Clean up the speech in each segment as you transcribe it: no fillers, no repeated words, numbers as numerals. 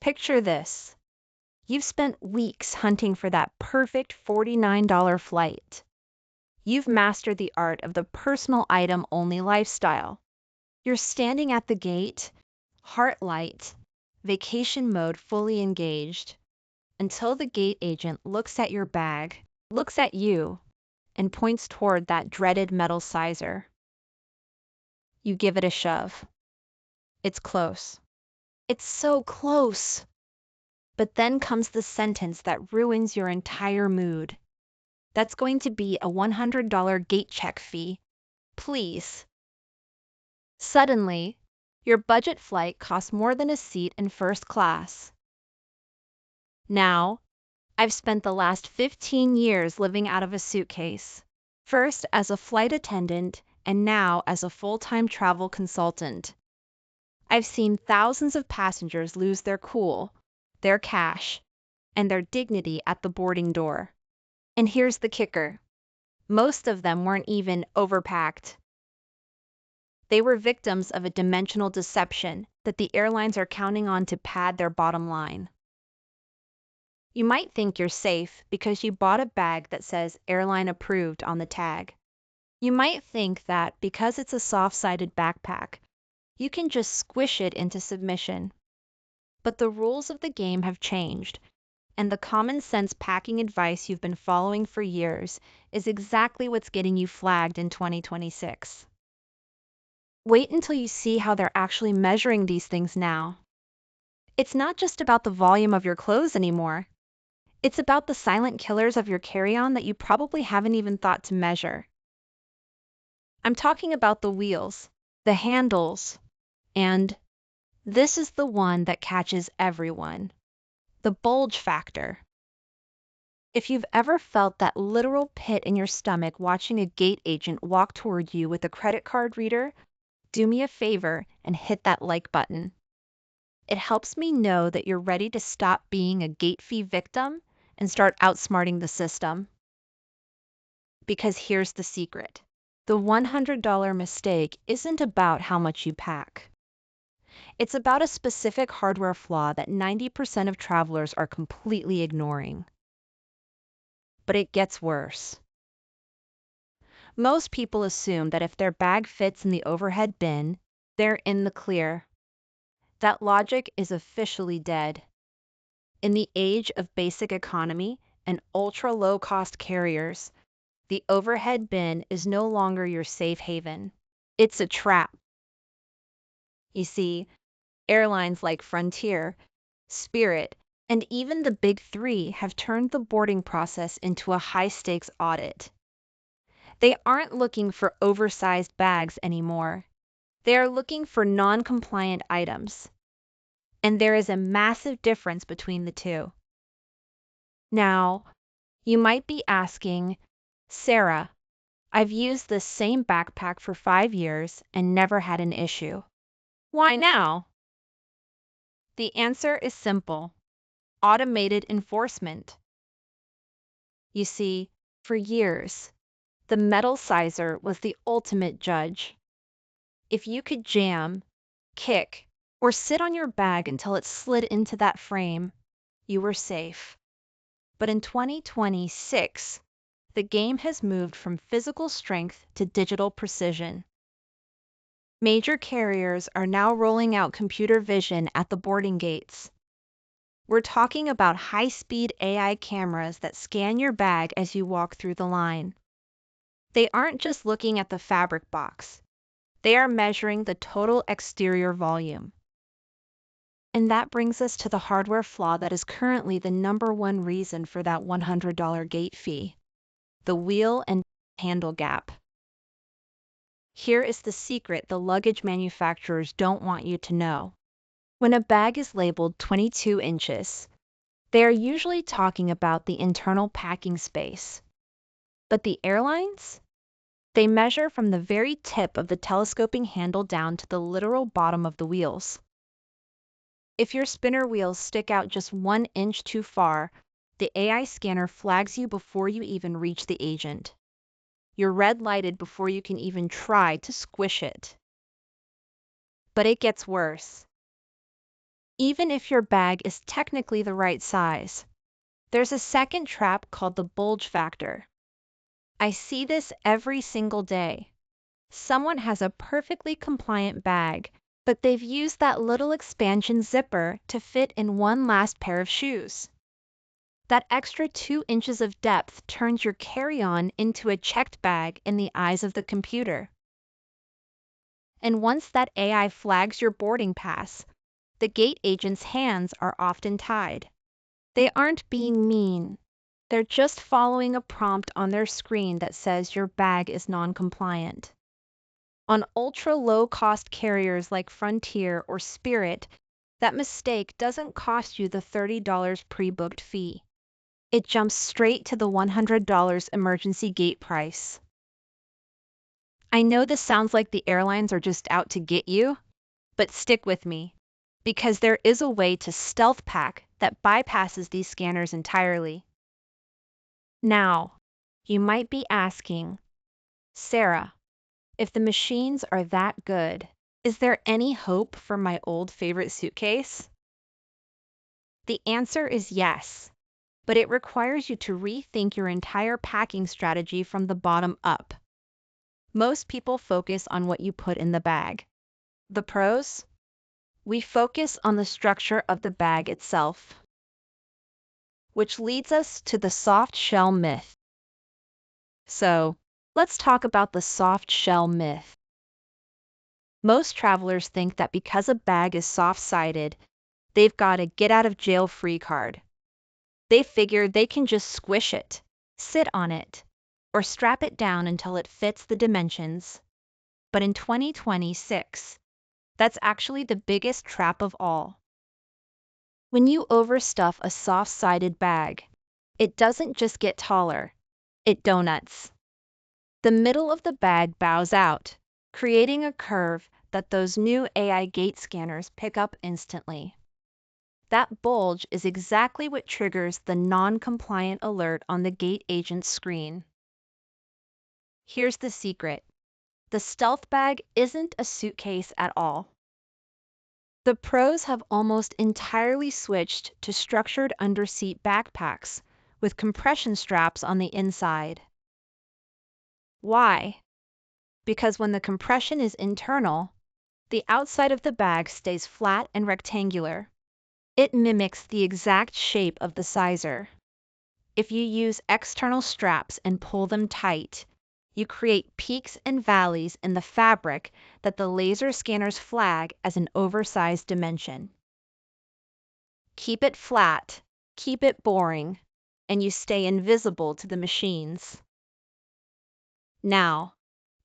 Picture this. You've spent weeks hunting for that perfect $49 flight. You've mastered the art of the personal item only lifestyle. You're standing at the gate, heart light, vacation mode fully engaged, until the gate agent looks at your bag, looks at you, and points toward that dreaded metal sizer. You give it a shove. It's close. It's so close. But then comes the sentence that ruins your entire mood. That's going to be a $100 gate check fee. Please. Suddenly, your budget flight costs more than a seat in first class. Now, I've spent the last 15 years living out of a suitcase, first as a flight attendant and now as a full-time travel consultant. I've seen thousands of passengers lose their cool, their cash, and their dignity at the boarding door. And here's the kicker. Most of them weren't even overpacked. They were victims of a dimensional deception that the airlines are counting on to pad their bottom line. You might think you're safe because you bought a bag that says airline approved on the tag. You might think that because it's a soft-sided backpack, you can just squish it into submission. But the rules of the game have changed, and the common sense packing advice you've been following for years is exactly what's getting you flagged in 2026. Wait until you see how they're actually measuring these things now. It's not just about the volume of your clothes anymore. It's about the silent killers of your carry-on that you probably haven't even thought to measure. I'm talking about the wheels, the handles, and this is the one that catches everyone, the bulge factor. If you've ever felt that literal pit in your stomach watching a gate agent walk toward you with a credit card reader, do me a favor and hit that like button. It helps me know that you're ready to stop being a gate fee victim and start outsmarting the system. Because here's the secret. The $100 mistake isn't about how much you pack. It's about a specific hardware flaw that 90% of travelers are completely ignoring. But it gets worse. Most people assume that if their bag fits in the overhead bin, they're in the clear. That logic is officially dead. In the age of basic economy and ultra-low-cost carriers, the overhead bin is no longer your safe haven. It's a trap. You see, airlines like Frontier, Spirit, and even the Big Three have turned the boarding process into a high-stakes audit. They aren't looking for oversized bags anymore. They are looking for non-compliant items. And there is a massive difference between the two. Now, you might be asking, Sarah, I've used this same backpack for 5 years and never had an issue. Why now? The answer is simple. Automated enforcement. You see, for years, the metal sizer was the ultimate judge. If you could jam, kick, or sit on your bag until it slid into that frame, you were safe. But in 2026, the game has moved from physical strength to digital precision. Major carriers are now rolling out computer vision at the boarding gates. We're talking about high-speed AI cameras that scan your bag as you walk through the line. They aren't just looking at the fabric box. They are measuring the total exterior volume. And that brings us to the hardware flaw that is currently the #1 reason for that $100 gate fee: the wheel and handle gap. Here is the secret the luggage manufacturers don't want you to know. When a bag is labeled 22 inches, they are usually talking about the internal packing space. But the airlines? They measure from the very tip of the telescoping handle down to the literal bottom of the wheels. If your spinner wheels stick out just 1 inch too far, the AI scanner flags you before you even reach the agent. You're red-lighted before you can even try to squish it. But it gets worse. even if your bag is technically the right size. There's a second trap called the bulge factor. I see this every single day. Someone has a perfectly compliant bag, but they've used that little expansion zipper to fit in one last pair of shoes. That extra 2 inches of depth turns your carry-on into a checked bag in the eyes of the computer. And once that AI flags your boarding pass, the gate agent's hands are often tied. They aren't being mean. They're just following a prompt on their screen that says your bag is non-compliant. On ultra-low-cost carriers like Frontier or Spirit, that mistake doesn't cost you the $30 pre-booked fee. It jumps straight to the $100 emergency gate price. I know this sounds like the airlines are just out to get you, but stick with me, because there is a way to stealth pack that bypasses these scanners entirely. Now, you might be asking, Sarah, if the machines are that good, is there any hope for my old favorite suitcase? The answer is yes, but it requires you to rethink your entire packing strategy from the bottom up. Most people focus on what you put in the bag. The pros? We focus on the structure of the bag itself, which leads us to the soft shell myth. So, let's talk about the soft shell myth. Most travelers think that because a bag is soft-sided, they've got a get-out-of-jail-free card. They figure they can just squish it, sit on it, or strap it down until it fits the dimensions. But in 2026, that's actually the biggest trap of all. When you overstuff a soft-sided bag, it doesn't just get taller, it donuts. The middle of the bag bows out, creating a curve that those new AI gate scanners pick up instantly. That bulge is exactly what triggers the non-compliant alert on the gate agent's screen. Here's the secret. The stealth bag isn't a suitcase at all. The pros have almost entirely switched to structured underseat backpacks with compression straps on the inside. Why? Because when the compression is internal, the outside of the bag stays flat and rectangular. It mimics the exact shape of the sizer. If you use external straps and pull them tight, you create peaks and valleys in the fabric that the laser scanners flag as an oversized dimension. Keep it flat, keep it boring, and you stay invisible to the machines. Now,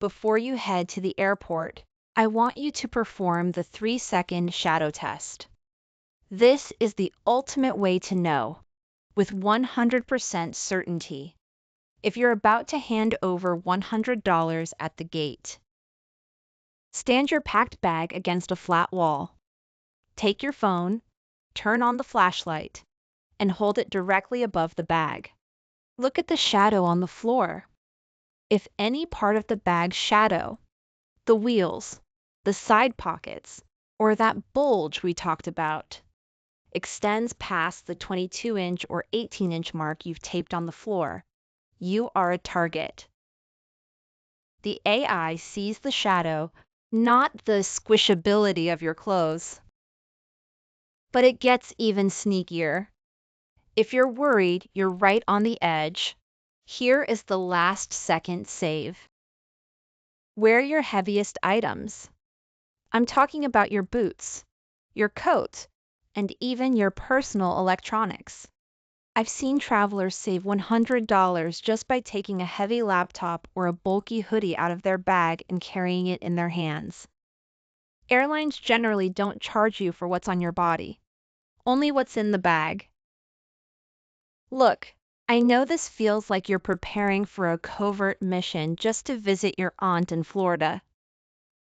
before you head to the airport, I want you to perform the 3-second shadow test. This is the ultimate way to know, with 100% certainty, if you're about to hand over $100 at the gate. Stand your packed bag against a flat wall. Take your phone, turn on the flashlight, and hold it directly above the bag. Look at the shadow on the floor. If any part of the bag's shadow, the wheels, the side pockets, or that bulge we talked about, extends past the 22-inch or 18-inch mark you've taped on the floor, you are a target. The AI sees the shadow, not the squishability of your clothes. But it gets even sneakier. If you're worried you're right on the edge, here is the last second save. Wear your heaviest items. I'm talking about your boots, your coat, and even your personal electronics. I've seen travelers save $100 just by taking a heavy laptop or a bulky hoodie out of their bag and carrying it in their hands. Airlines generally don't charge you for what's on your body, only what's in the bag. Look, I know this feels like you're preparing for a covert mission just to visit your aunt in Florida.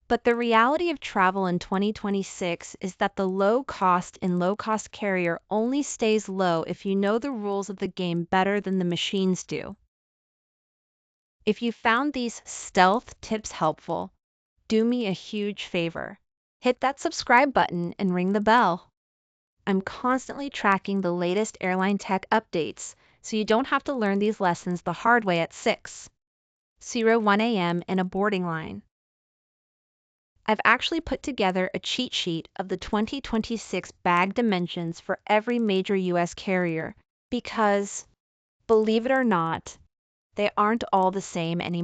But the reality of travel in 2026 is that the low-cost and low-cost carrier only stays low if you know the rules of the game better than the machines do. If you found these stealth tips helpful, do me a huge favor. Hit that subscribe button and ring the bell. I'm constantly tracking the latest airline tech updates, so you don't have to learn these lessons the hard way at 6:01 a.m. in a boarding line. I've actually put together a cheat sheet of the 2026 bag dimensions for every major US carrier because, believe it or not, they aren't all the same anymore.